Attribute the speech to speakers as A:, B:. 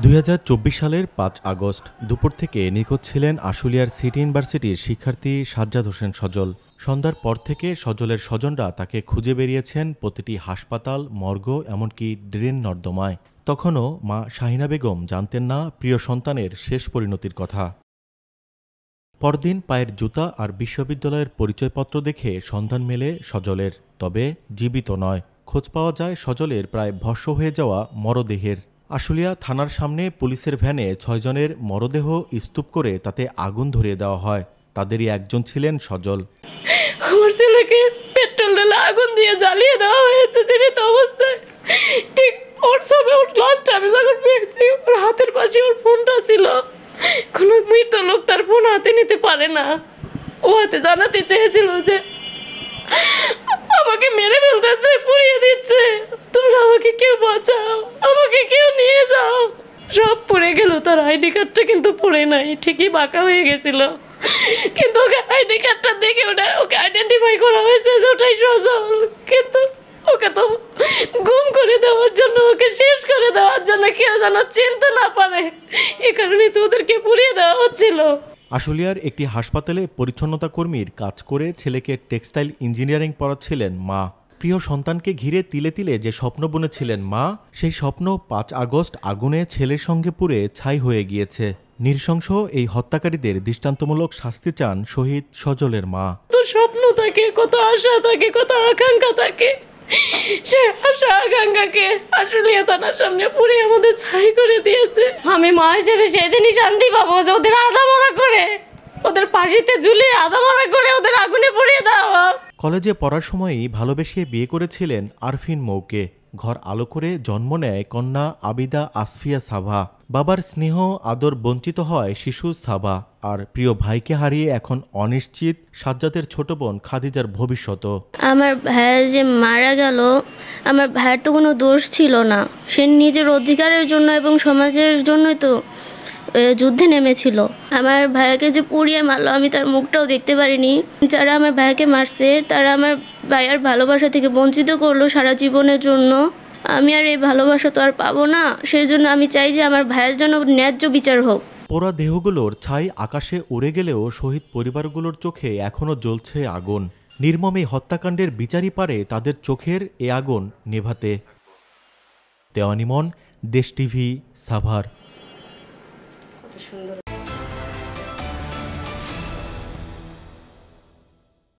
A: ২০২৪ সালের ৫ আগস্ট দুপুর থেকে নিখোঁজ ছিলেন আশুলিয়ার সিটি ইউনিভার্সিটির শিক্ষার্থী সাজ্জাদ হোসেন সজল। সন্ধ্যার পর থেকে সজলের স্বজনরা তাকে খুঁজে বেরিয়েছেন প্রতিটি হাসপাতাল, মর্গ, এমনকি ড্রেন নর্দমায়। তখনও মা শাহিনা বেগম জানতেন না প্রিয় সন্তানের শেষ পরিণতির কথা। পরদিন পায়ের জুতা আর বিশ্ববিদ্যালয়ের পরিচয়পত্র দেখে সন্ধান মেলে সজলের, তবে জীবিত নয়। খোঁজ পাওয়া যায় সজলের প্রায় ভস্ম হয়ে যাওয়া মরদেহের। আশুলিয়া থানার সামনে পুলিশের ভ্যানে ৬ জনের মরদেহ স্তূপ করে তাতে আগুন ধরিয়ে দেওয়া হয়। তাদেরই একজন ছিলেন সজল।
B: আমার ছেলেকে পেট্রোল ঢেলে আগুন দিয়ে জ্বালিয়ে দেওয়া হয়েছে জীবিত অবস্থায়। ঠিক ওর ছবি, ওর লাস্ট আমি যখন পেয়েছি, ওর হাতের পাশে ওর ফোনটা ছিল। কোনো মৃত লোক তার ফোন হাতে নিতে পারে না। ও হাতে জানাতে চেয়েছিল যে আমাকে মেরে ফেলতেছে, পুড়িয়ে দিচ্ছে, তোমরা আমাকে কেউ বাঁচাও, আমাকে কেউ নিয়ে যাও। সব পড়ে গেল, তার আইডি কার্ডটা কিন্তু পড়ে নাই, ঠিকই বাঁকা হয়ে গেছিল, কিন্তু ওকে আইডি কার্ডটা দেখে ওকে আইডেন্টিফাই করা হয়েছে যে ওটাই সজল। কিন্তু ওকে তো গুম করে দেওয়ার জন্য, ওকে শেষ করে দেওয়ার জন্য কেউ যেন চিনতে না পারে, এ কারণে তো ওদেরকে পুড়িয়ে দেওয়া হচ্ছিল।
A: আশুলিয়ার একটি হাসপাতালে পরিচ্ছন্নতা কর্মীর কাজ করে ছেলেকে টেক্সটাইল ইঞ্জিনিয়ারিং পড়াচ্ছিলেন মা। প্রিয় সন্তানকে ঘিরে তিলে তিলে যে স্বপ্ন বুনেছিলেন মা, সেই স্বপ্ন ৫ আগস্ট আগুনে ছেলের সঙ্গে পুড়ে ছাই হয়ে গিয়েছে। নৃশংস এই হত্যাকারীদের দৃষ্টান্তমূলক শাস্তি চান শহীদ সজলের মা।
B: তো স্বপ্ন থাকে, কত আশা থাকে, কত আকাঙ্ক্ষা থাকে, সে আশা আকাঙ্ক্ষাকে আশুলিয়া থানার সামনে পুড়ে আমাদের ছাই করে দিয়েছে। আমি মা হিসেবে সেদিনই শান্তি পাবো যে ওদের আধামরা করে, ওদের পাশিতে ঝুলিয়ে আধামরা করে ওদের আগুনে পুড়িয়ে দেওয়া।
A: কলেজে পড়ার সময়ই ভালোবেসে বিয়ে করেছিলেন আরফিন মৌকে। ঘর আলো করে জন্ম নেয় কন্যা আবিদা আসফিয়া সাভা। বাবার স্নেহ আদর বঞ্চিত হয় শিশু সাভা। আর প্রিয় ভাইকে হারিয়ে এখন অনিশ্চিত সাজ্জাদের ছোট বোন খাদিজার ভবিষ্যৎ।
C: আমার ভাই যে মারা গেল, আমার ভাইয়ের তো কোনো দোষ ছিল না। সে নিজের অধিকারের জন্য এবং সমাজের জন্যই তো যুদ্ধে নেমেছিল। আমার ভাইকে যে পুড়িয়ে মারলো, আমি তার মুখটাও দেখতে পারিনি। যারা আমার ভাইকে মারছে তারা আমার ভাইয়ের ভালোবাসা থেকে বঞ্চিত করলো সারা জীবনের জন্য। আমি আর এই ভালোবাসা তো আর পাবো না। সেই জন্য আমি চাই যে আমার ভাইয়ের জন্য ন্যায্য বিচার হোক।
A: পোড়া দেহগুলোর ছাই আকাশে উড়ে গেলেও শহীদ পরিবারগুলোর চোখে এখনও জ্বলছে আগুন। নির্মম এই হত্যাকাণ্ডের বিচারই পারে তাদের চোখের এ আগুন নেভাতে। দেওয়ানিমন, দেশ টিভি, সাভার।